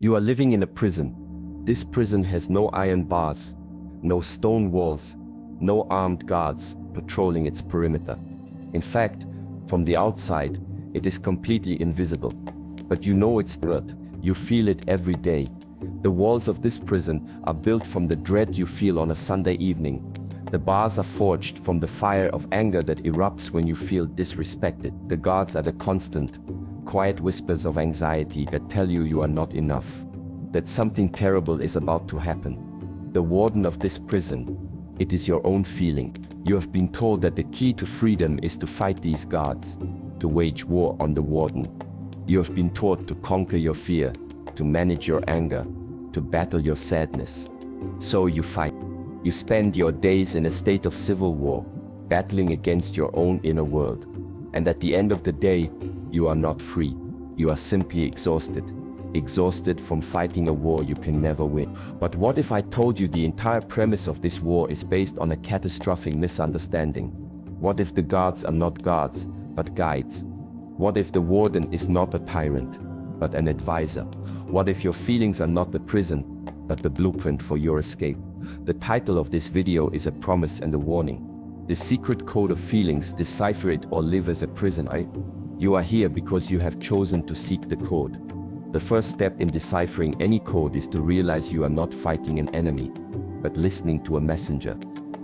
You are living in a prison. This prison has no iron bars, no stone walls, no armed guards patrolling its perimeter. In fact, from the outside, it is completely invisible. But you know it's there. You feel it every day. The walls of this prison are built from the dread you feel on a Sunday evening. The bars are forged from the fire of anger that erupts when you feel disrespected. The guards are the constant, quiet whispers of anxiety that tell you are not enough, that something terrible is about to happen. The warden of this prison, it is your own feeling. You have been told that the key to freedom is to fight these guards, to wage war on the warden. You have been taught to conquer your fear, to manage your anger, to battle your sadness. So you fight. You spend your days in a state of civil war, battling against your own inner world. And at the end of the day, you are not free. You are simply exhausted. Exhausted from fighting a war you can never win. But what if I told you the entire premise of this war is based on a catastrophic misunderstanding? What if the guards are not guards, but guides? What if the warden is not a tyrant, but an advisor? What if your feelings are not the prison, but the blueprint for your escape? The title of this video is a promise and a warning. The secret code of feelings, decipher it or live as a prisoner. You are here because you have chosen to seek the code. The first step in deciphering any code is to realize you are not fighting an enemy, but listening to a messenger.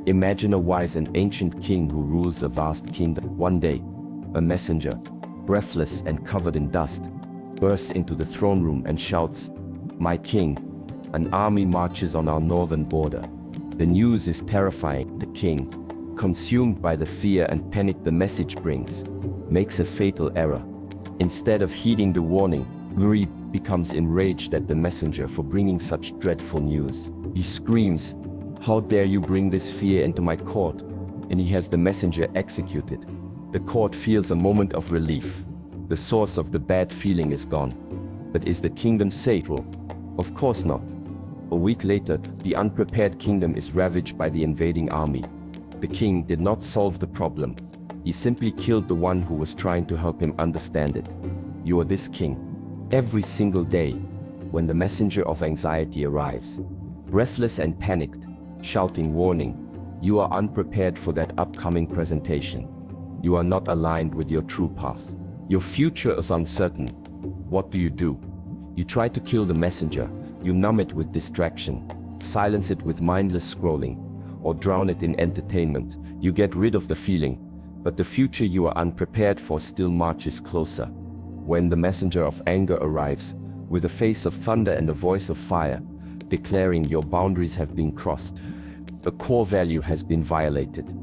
Imagine a wise and ancient king who rules a vast kingdom. One day, a messenger, breathless and covered in dust, bursts into the throne room and shouts, "My king, an army marches on our northern border." The news is terrifying. The king, consumed by the fear and panic the message brings, makes a fatal error. Instead of heeding the warning, Muri becomes enraged at the messenger for bringing such dreadful news. He screams, "How dare you bring this fear into my court?" And he has the messenger executed. The court feels a moment of relief. The source of the bad feeling is gone. But is the kingdom safe? Of course not. A week later, the unprepared kingdom is ravaged by the invading army. The king did not solve the problem. He simply killed the one who was trying to help him understand it. You are this king. Every single day, when the messenger of anxiety arrives, breathless and panicked, shouting warning, you are unprepared for that upcoming presentation. You are not aligned with your true path. Your future is uncertain. What do? You try to kill the messenger. You numb it with distraction, silence it with mindless scrolling, or drown it in entertainment. You get rid of the feeling, but the future you are unprepared for still marches closer. When the messenger of anger arrives, with a face of thunder and a voice of fire, declaring your boundaries have been crossed, a core value has been violated,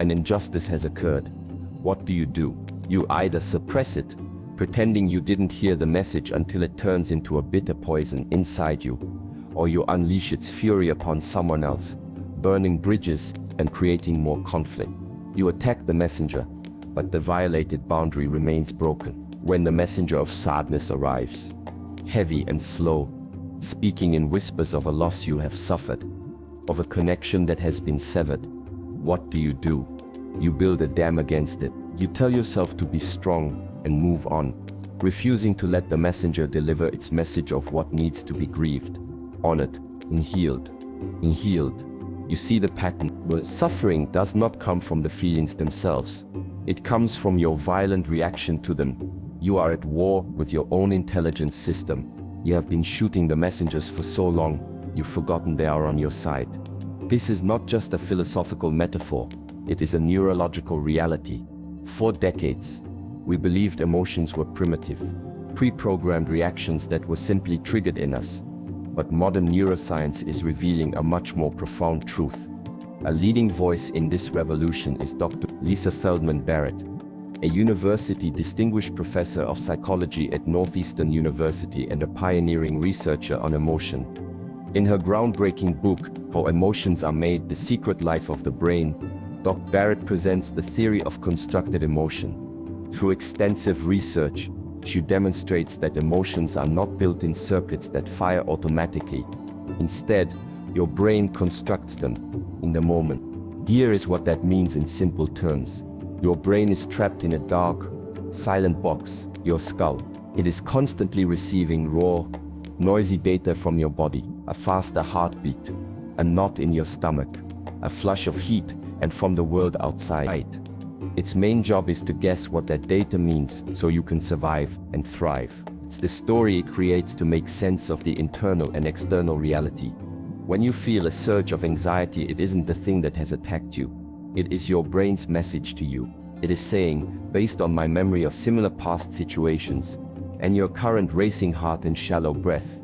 an injustice has occurred, what do? You either suppress it, pretending you didn't hear the message until it turns into a bitter poison inside you, or you unleash its fury upon someone else, burning bridges and creating more conflict. You attack the messenger, but the violated boundary remains broken. When the messenger of sadness arrives, heavy and slow, speaking in whispers of a loss you have suffered, of a connection that has been severed, what do? You build a dam against it. You tell yourself to be strong and move on, refusing to let the messenger deliver its message of what needs to be grieved, honored, and healed. You see the pattern. But suffering does not come from the feelings themselves. It comes from your violent reaction to them. You are at war with your own intelligence system. You have been shooting the messengers for so long, you've forgotten they are on your side. This is not just a philosophical metaphor, it is a neurological reality. For decades, we believed emotions were primitive, pre-programmed reactions that were simply triggered in us. But modern neuroscience is revealing a much more profound truth. A leading voice in this revolution is Dr. Lisa Feldman Barrett, a university distinguished professor of psychology at Northeastern University and a pioneering researcher on emotion. In her groundbreaking book, How Emotions Are Made: The Secret Life of the Brain, Dr. Barrett presents the theory of constructed emotion. Through extensive research, she demonstrates that emotions are not built-in circuits that fire automatically. Instead, your brain constructs them in the moment. Here is what that means in simple terms. Your brain is trapped in a dark, silent box, your skull. It is constantly receiving raw, noisy data from your body, a faster heartbeat, a knot in your stomach, a flush of heat, and from the world outside. Its main job is to guess what that data means so you can survive and thrive. It's the story it creates to make sense of the internal and external reality. When you feel a surge of anxiety, it isn't the thing that has attacked you. It is your brain's message to you. It is saying, based on my memory of similar past situations, and your current racing heart and shallow breath,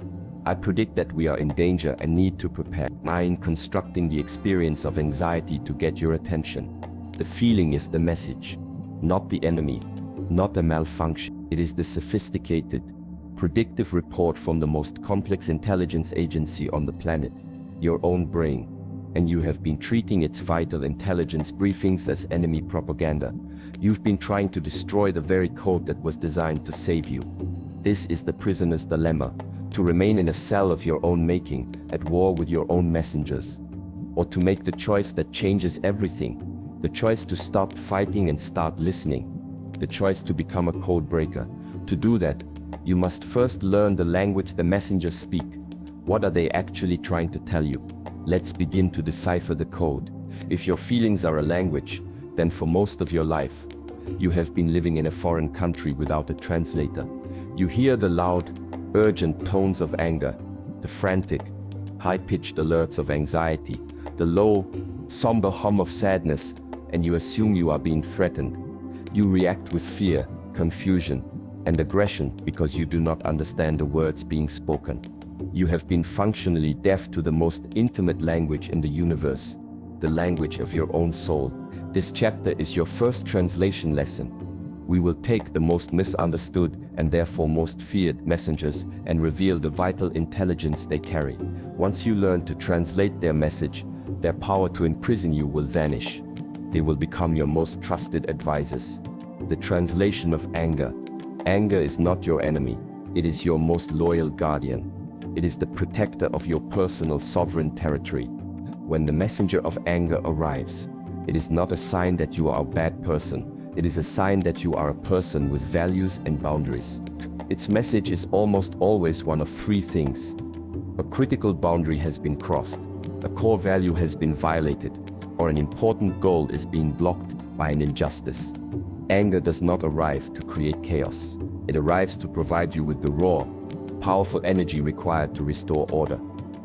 I predict that we are in danger and need to prepare. Mind constructing the experience of anxiety to get your attention. The feeling is the message, not the enemy, not a malfunction. It is the sophisticated, predictive report from the most complex intelligence agency on the planet, your own brain. And you have been treating its vital intelligence briefings as enemy propaganda. You've been trying to destroy the very code that was designed to save you. This is the prisoner's dilemma, to remain in a cell of your own making, at war with your own messengers. Or to make the choice that changes everything, the choice to stop fighting and start listening, the choice to become a code breaker. To do that, you must first learn the language the messengers speak. What are they actually trying to tell you? Let's begin to decipher the code. If your feelings are a language, then for most of your life, you have been living in a foreign country without a translator. You hear the loud, urgent tones of anger, the frantic, high-pitched alerts of anxiety, the low, somber hum of sadness, and you assume you are being threatened. You react with fear, confusion, and aggression because you do not understand the words being spoken. You have been functionally deaf to the most intimate language in the universe, the language of your own soul. This chapter is your first translation lesson. We will take the most misunderstood and therefore most feared messengers and reveal the vital intelligence they carry. Once you learn to translate their message, their power to imprison you will vanish. They will become your most trusted advisors. The translation of anger. Anger is not your enemy. It is your most loyal guardian. It is the protector of your personal sovereign territory. When the messenger of anger arrives, it is not a sign that you are a bad person. It is a sign that you are a person with values and boundaries. Its message is almost always one of three things. A critical boundary has been crossed, a core value has been violated, or an important goal is being blocked by an injustice. Anger does not arrive to create chaos. It arrives to provide you with the raw, powerful energy required to restore order.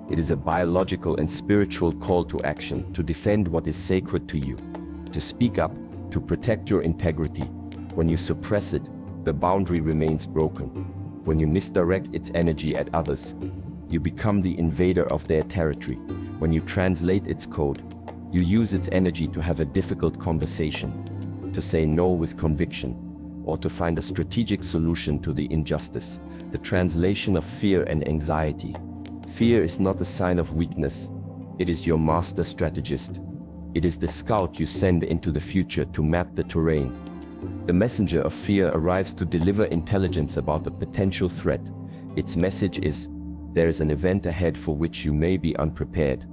It is a biological and spiritual call to action, to defend what is sacred to you, to speak up, to protect your integrity. When you suppress it, the boundary remains broken. When you misdirect its energy at others, you become the invader of their territory. When you translate its code, you use its energy to have a difficult conversation, to say no with conviction, or to find a strategic solution to the injustice. The translation of fear and anxiety. Fear is not a sign of weakness. It is your master strategist. It is the scout you send into the future to map the terrain. The messenger of fear arrives to deliver intelligence about a potential threat. Its message is, there is an event ahead for which you may be unprepared.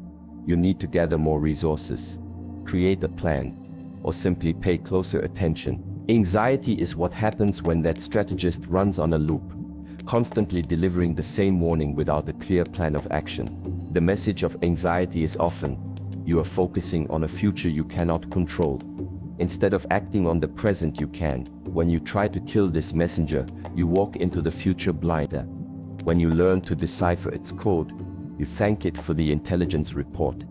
You need to gather more resources, create a plan, or simply pay closer attention. Anxiety is what happens when that strategist runs on a loop, constantly delivering the same warning without a clear plan of action. The message of anxiety is often, you are focusing on a future you cannot control, instead of acting on the present you can. When you try to kill this messenger, you walk into the future blind. When you learn to decipher its code, you thank it for the intelligence report.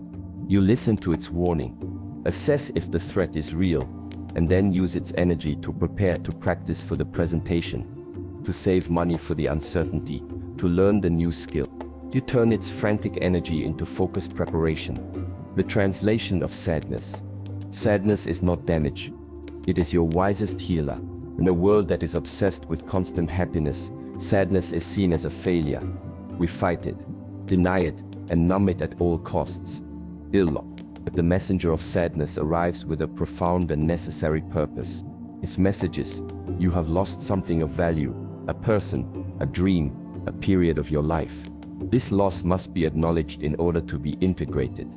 You listen to its warning, assess if the threat is real, and then use its energy to prepare to practice for the presentation, to save money for the uncertainty, to learn the new skill. You turn its frantic energy into focused preparation. The translation of sadness. Sadness is not damage. It is your wisest healer. In a world that is obsessed with constant happiness, sadness is seen as a failure. We fight it, deny it, and numb it at all costs. But the messenger of sadness arrives with a profound and necessary purpose. His message is, you have lost something of value, a person, a dream, a period of your life. This loss must be acknowledged in order to be integrated.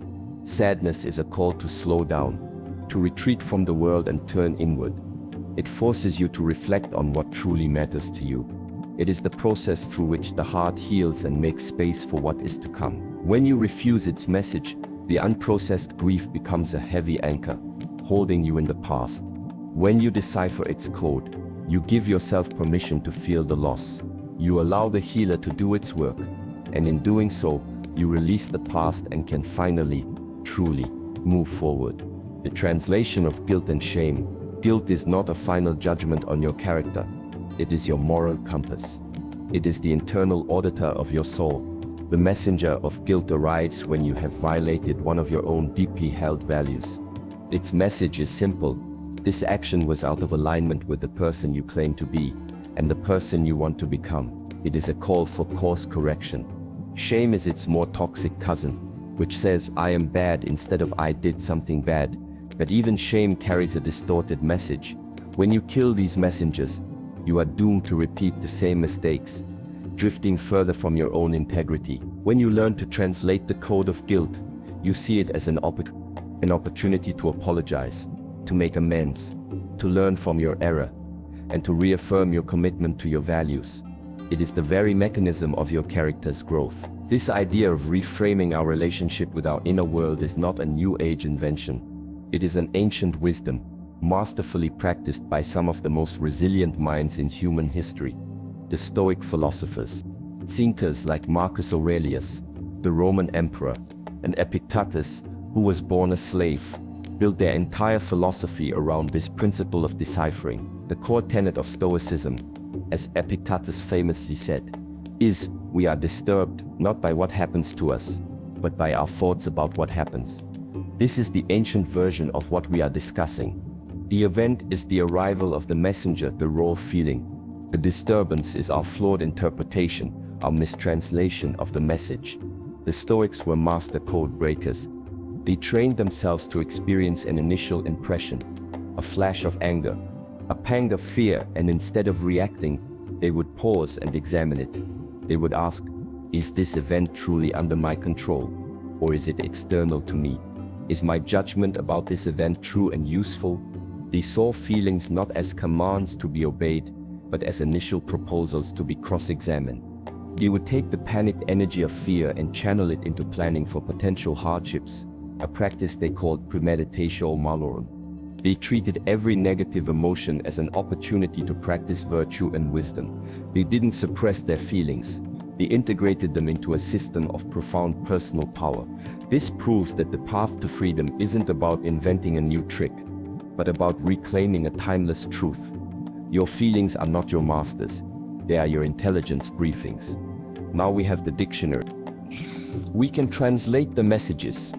Sadness is a call to slow down, to retreat from the world and turn inward. It forces you to reflect on what truly matters to you. It is the process through which the heart heals and makes space for what is to come. When you refuse its message, the unprocessed grief becomes a heavy anchor, holding you in the past. When you decipher its code, you give yourself permission to feel the loss. You allow the healer to do its work, and in doing so, you release the past and can finally, truly, move forward. The translation of guilt and shame. Guilt is not a final judgment on your character. It is your moral compass. It is the internal auditor of your soul. The messenger of guilt arrives when you have violated one of your own deeply held values. Its message is simple. This action was out of alignment with the person you claim to be, and the person you want to become. It is a call for course correction. Shame is its more toxic cousin, which says I am bad instead of I did something bad. But even shame carries a distorted message. When you kill these messengers, you are doomed to repeat the same mistakes, drifting further from your own integrity. When you learn to translate the code of guilt, you see it as an opportunity to apologize, to make amends, to learn from your error, and to reaffirm your commitment to your values. It is the very mechanism of your character's growth. This idea of reframing our relationship with our inner world is not a New Age invention. It is an ancient wisdom, masterfully practiced by some of the most resilient minds in human history. The Stoic philosophers, thinkers like Marcus Aurelius, the Roman emperor, and Epictetus, who was born a slave, built their entire philosophy around this principle of deciphering. The core tenet of Stoicism, as Epictetus famously said, is we are disturbed not by what happens to us, but by our thoughts about what happens. This is the ancient version of what we are discussing. The event is the arrival of the messenger, the raw feeling. The disturbance is our flawed interpretation, our mistranslation of the message. The Stoics were master code breakers. They trained themselves to experience an initial impression, a flash of anger, a pang of fear, and instead of reacting, they would pause and examine it. They would ask, is this event truly under my control, or is it external to me? Is my judgment about this event true and useful? They saw feelings not as commands to be obeyed, but as initial proposals to be cross-examined. They would take the panicked energy of fear and channel it into planning for potential hardships, a practice they called premeditatio malorum. They treated every negative emotion as an opportunity to practice virtue and wisdom. They didn't suppress their feelings. They integrated them into a system of profound personal power. This proves that the path to freedom isn't about inventing a new trick, but about reclaiming a timeless truth. Your feelings are not your masters. They are your intelligence briefings. Now we have the dictionary. We can translate the messages,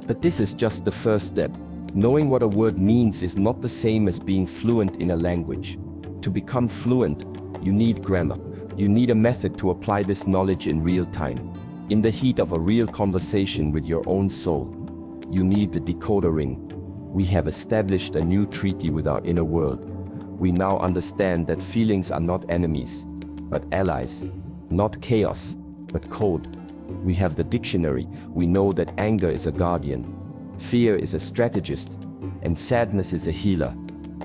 but this is just the first step. Knowing what a word means is not the same as being fluent in a language. To become fluent, you need grammar. You need a method to apply this knowledge in real time, in the heat of a real conversation with your own soul. You need the decoder ring. We have established a new treaty with our inner world. We now understand that feelings are not enemies, but allies. Not chaos, but code. We have the dictionary. We know that anger is a guardian, fear is a strategist, and sadness is a healer.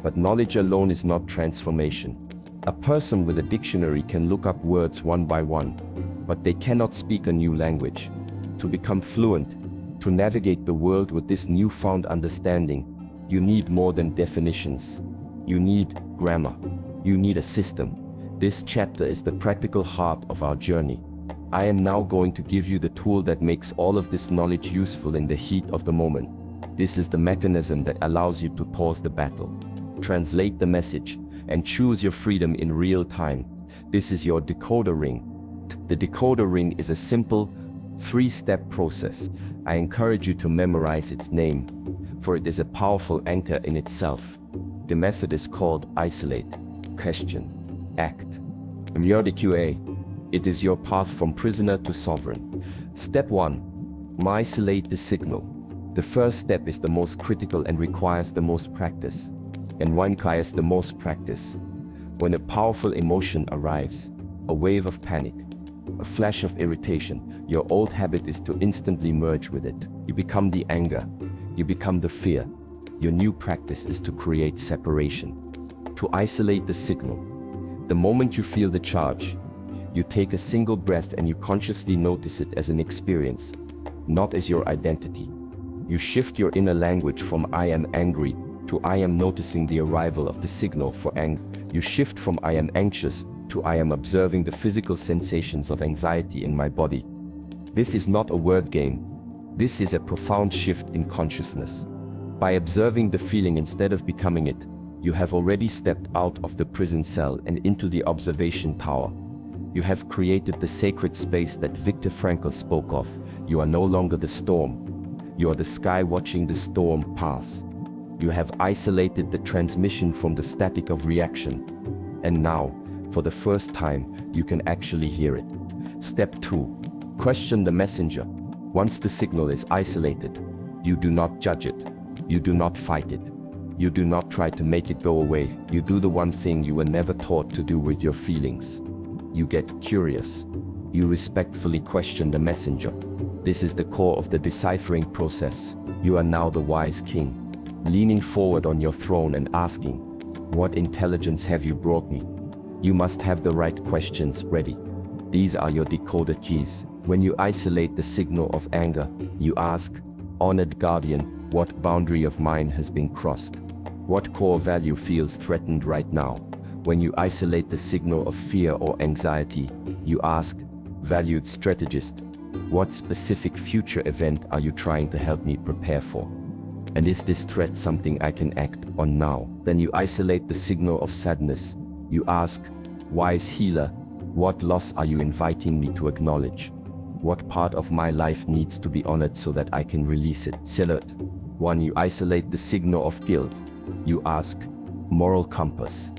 But knowledge alone is not transformation. A person with a dictionary can look up words one by one, but they cannot speak a new language. To become fluent, to navigate the world with this newfound understanding, you need more than definitions. You need grammar. You need a system. This chapter is the practical heart of our journey. I am now going to give you the tool that makes all of this knowledge useful in the heat of the moment. This is the mechanism that allows you to pause the battle, translate the message, and choose your freedom in real time. This is your decoder ring. The decoder ring is a simple, three-step process. I encourage you to memorize its name, for it is a powerful anchor in itself. The method is called isolate, question, act. It is your path from prisoner to sovereign. Step 1. Isolate the signal. The first step is the most critical and requires the most practice. And one requires the most practice. When a powerful emotion arrives, a wave of panic, a flash of irritation, your old habit is to instantly merge with it. You become the anger. You become the fear. Your new practice is to create separation, to isolate the signal. The moment you feel the charge, You take a single breath and you consciously notice it as an experience, not as your identity. You shift your inner language from "I am angry" to "I am noticing the arrival of the signal for anger." You shift from "I am anxious" to "I am observing the physical sensations of anxiety in my body." This is not a word game. This is a profound shift in consciousness. By observing the feeling instead of becoming it, you have already stepped out of the prison cell and into the observation tower. You have created the sacred space that Viktor Frankl spoke of. You are no longer the storm. You are the sky watching the storm pass. You have isolated the transmission from the static of reaction. And now, for the first time, you can actually hear it. Step 2. Question the messenger. Once the signal is isolated, you do not judge it. You do not fight it. You do not try to make it go away. You do the one thing you were never taught to do with your feelings. You get curious. You respectfully question the messenger. This is the core of the deciphering process. You are now the wise king, leaning forward on your throne and asking, "What intelligence have you brought me?" You must have the right questions ready. These are your decoder keys. When you isolate the signal of anger, you ask, "Honored guardian, what boundary of mine has been crossed? What core value feels threatened right now?" When you isolate the signal of fear or anxiety, you ask, "Valued strategist, what specific future event are you trying to help me prepare for? And is this threat something I can act on now?" Then you isolate the signal of sadness. You ask, "Wise healer, what loss are you inviting me to acknowledge? What part of my life needs to be honored so that I can release it?" Silhouette. When you isolate the signal of guilt, you ask, "Moral compass,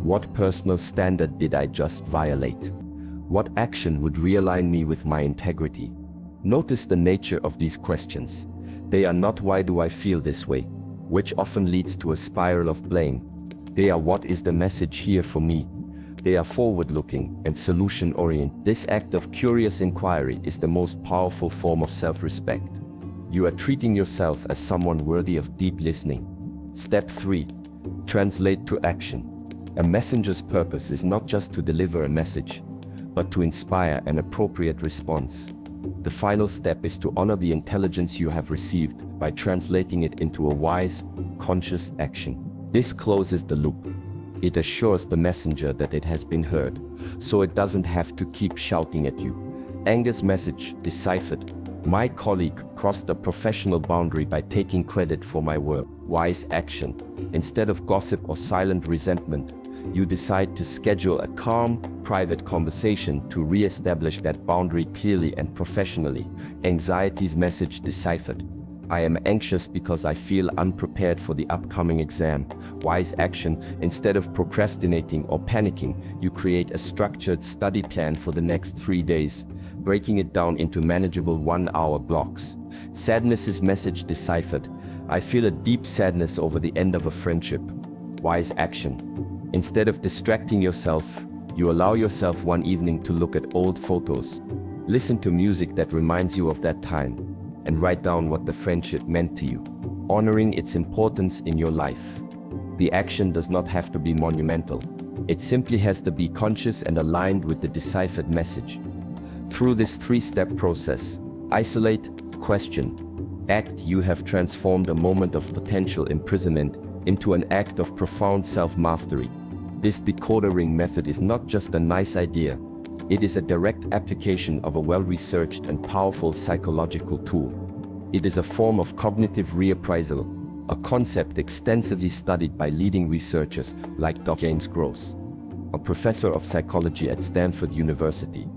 what personal standard did I just violate? What action would realign me with my integrity?" Notice the nature of these questions. They are not "Why do I feel this way?" which often leads to a spiral of blame. They are "What is the message here for me?" They are forward-looking and solution-oriented. This act of curious inquiry is the most powerful form of self-respect. You are treating yourself as someone worthy of deep listening. Step 3. Translate to action. A messenger's purpose is not just to deliver a message, but to inspire an appropriate response. The final step is to honor the intelligence you have received by translating it into a wise, conscious action. This closes the loop. It assures the messenger that it has been heard, so it doesn't have to keep shouting at you. Anger's message deciphered. My colleague crossed a professional boundary by taking credit for my work. Wise action. Instead of gossip or silent resentment, you decide to schedule a calm, private conversation to re-establish that boundary clearly and professionally. Anxiety's message deciphered. I am anxious because I feel unprepared for the upcoming exam. Wise action. Instead of procrastinating or panicking, you create a structured study plan for the next 3 days, breaking it down into manageable 1-hour blocks. Sadness's message deciphered. I feel a deep sadness over the end of a friendship. Wise action. Instead of distracting yourself, you allow yourself one evening to look at old photos, listen to music that reminds you of that time, and write down what the friendship meant to you, honoring its importance in your life. The action does not have to be monumental. It simply has to be conscious and aligned with the deciphered message. Through this 3-step process, isolate, question, act, you have transformed a moment of potential imprisonment into an act of profound self-mastery. This decoder ring method is not just a nice idea. It is a direct application of a well-researched and powerful psychological tool. It is a form of cognitive reappraisal, a concept extensively studied by leading researchers like Dr. James Gross, a professor of psychology at Stanford University.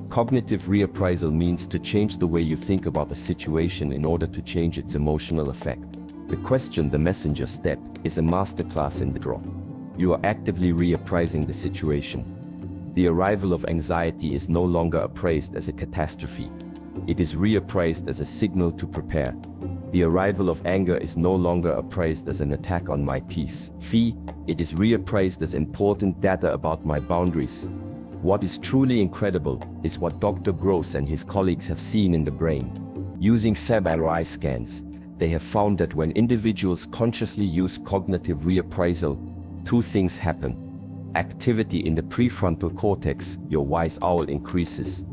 Cognitive reappraisal means to change the way you think about a situation in order to change its emotional effect. The question the messenger step is a masterclass in the draw. You are actively reappraising the situation. The arrival of anxiety is no longer appraised as a catastrophe. It is reappraised as a signal to prepare. The arrival of anger is no longer appraised as an attack on my peace. It is reappraised as important data about my boundaries. What is truly incredible is what Dr. Gross and his colleagues have seen in the brain. Using fMRI scans, they have found that when individuals consciously use cognitive reappraisal, 2 things happen. Activity in the prefrontal cortex, your wise owl, increases,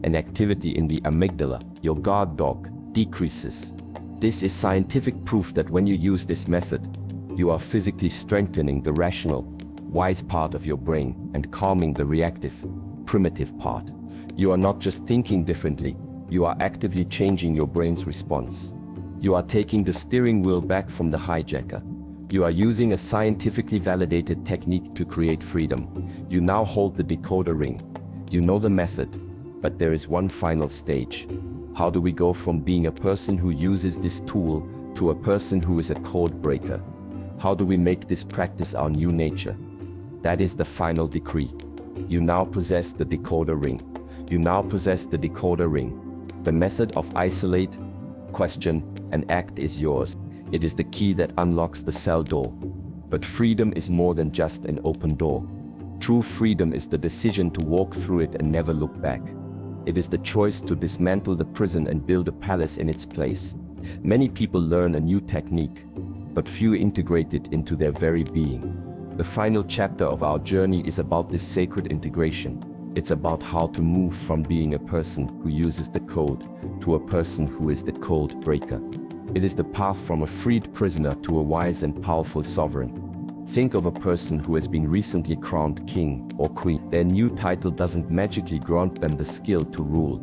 and activity in the amygdala, your guard dog, decreases. This is scientific proof that when you use this method, you are physically strengthening the rational, wise part of your brain and calming the reactive, primitive part. You are not just thinking differently, you are actively changing your brain's response. You are taking the steering wheel back from the hijacker. You are using a scientifically validated technique to create freedom. You now hold the decoder ring. You know the method, but there is one final stage. How do we go from being a person who uses this tool to a person who is a code breaker? How do we make this practice our new nature? That is the final decree. You now possess the decoder ring. You now possess the decoder ring. The method of isolate, question, and act is yours. It is the key that unlocks the cell door. But freedom is more than just an open door. True freedom is the decision to walk through it and never look back. It is the choice to dismantle the prison and build a palace in its place. Many people learn a new technique, but few integrate it into their very being. The final chapter of our journey is about this sacred integration. It's about how to move from being a person who uses the code to a person who is the code breaker. It is the path from a freed prisoner to a wise and powerful sovereign. Think of a person who has been recently crowned king or queen. Their new title doesn't magically grant them the skill to rule.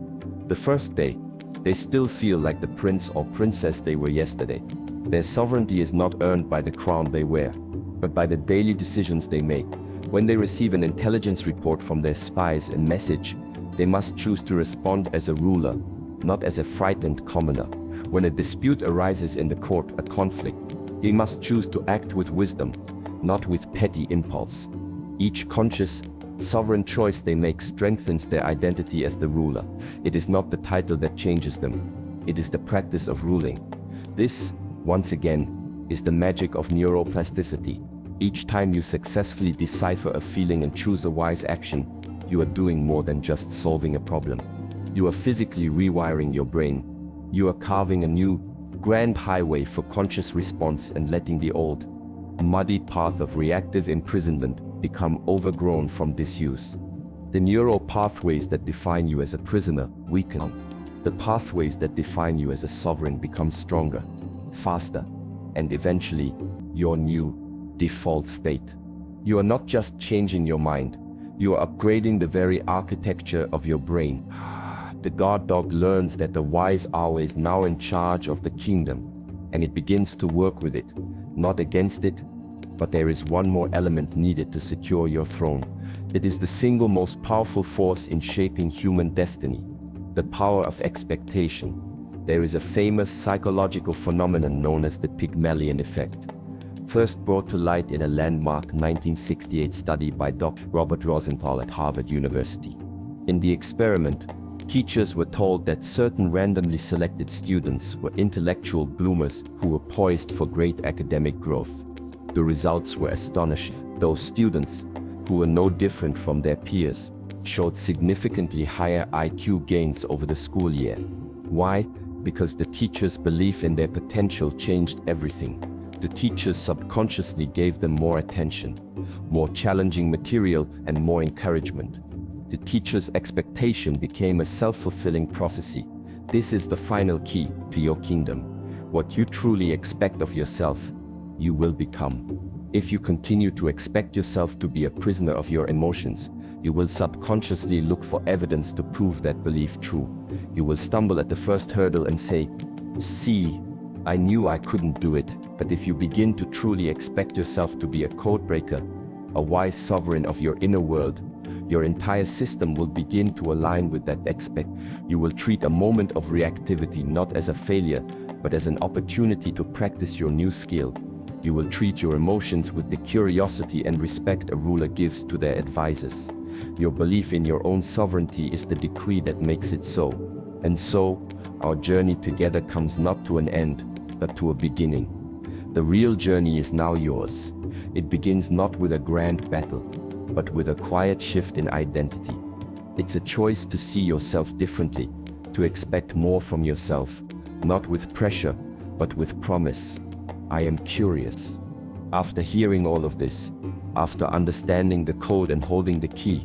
The first day, they still feel like the prince or princess they were yesterday. Their sovereignty is not earned by the crown they wear, but by the daily decisions they make. When they receive an intelligence report from their spies and message, they must choose to respond as a ruler, not as a frightened commoner. When a dispute arises in the court, a conflict, they must choose to act with wisdom, not with petty impulse. Each conscious, sovereign choice they make strengthens their identity as the ruler. It is not the title that changes them. It is the practice of ruling. This, once again, is the magic of neuroplasticity. Each time you successfully decipher a feeling and choose a wise action, you are doing more than just solving a problem. You are physically rewiring your brain. You are carving a new, grand highway for conscious response and letting the old, muddy path of reactive imprisonment become overgrown from disuse. The neural pathways that define you as a prisoner weaken. The pathways that define you as a sovereign become stronger, faster, and eventually, your new default state. You are not just changing your mind, you are upgrading the very architecture of your brain. The guard dog learns that the wise owl is now in charge of the kingdom, and it begins to work with it, not against it. But there is one more element needed to secure your throne. It is the single most powerful force in shaping human destiny, the power of expectation. There is a famous psychological phenomenon known as the Pygmalion effect, first brought to light in a landmark 1968 study by Dr. Robert Rosenthal at Harvard University. In the experiment, teachers were told that certain randomly selected students were intellectual bloomers who were poised for great academic growth. The results were astonishing. Those students, who were no different from their peers, showed significantly higher IQ gains over the school year. Why? Because the teachers' belief in their potential changed everything. The teachers subconsciously gave them more attention, more challenging material, and more encouragement. The teacher's expectation became a self-fulfilling prophecy. This is the final key to your kingdom. What you truly expect of yourself, you will become. If you continue to expect yourself to be a prisoner of your emotions, you will subconsciously look for evidence to prove that belief true. You will stumble at the first hurdle and say, "See, I knew I couldn't do it." But if you begin to truly expect yourself to be a codebreaker, a wise sovereign of your inner world, your entire system will begin to align with that expect. You will treat a moment of reactivity not as a failure, but as an opportunity to practice your new skill. You will treat your emotions with the curiosity and respect a ruler gives to their advisors. Your belief in your own sovereignty is the decree that makes it so. And so, our journey together comes not to an end, but to a beginning. The real journey is now yours. It begins not with a grand battle, but with a quiet shift in identity. It's a choice to see yourself differently, to expect more from yourself, not with pressure, but with promise. I am curious. After hearing all of this, after understanding the code and holding the key,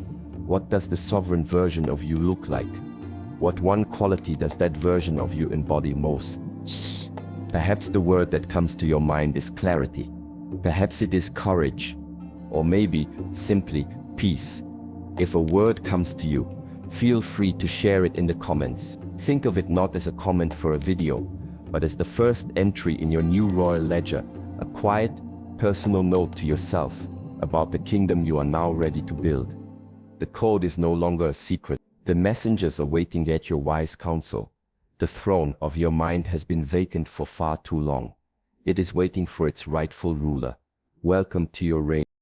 what does the sovereign version of you look like? What one quality does that version of you embody most? Perhaps the word that comes to your mind is clarity. Perhaps it is courage. Or maybe simply peace. If a word comes to you, feel free to share it in the comments. Think of it not as a comment for a video, but as the first entry in your new royal ledger, a quiet, personal note to yourself about the kingdom you are now ready to build. The code is no longer a secret. The messengers are waiting at your wise counsel. The throne of your mind has been vacant for far too long. It is waiting for its rightful ruler. Welcome to your reign.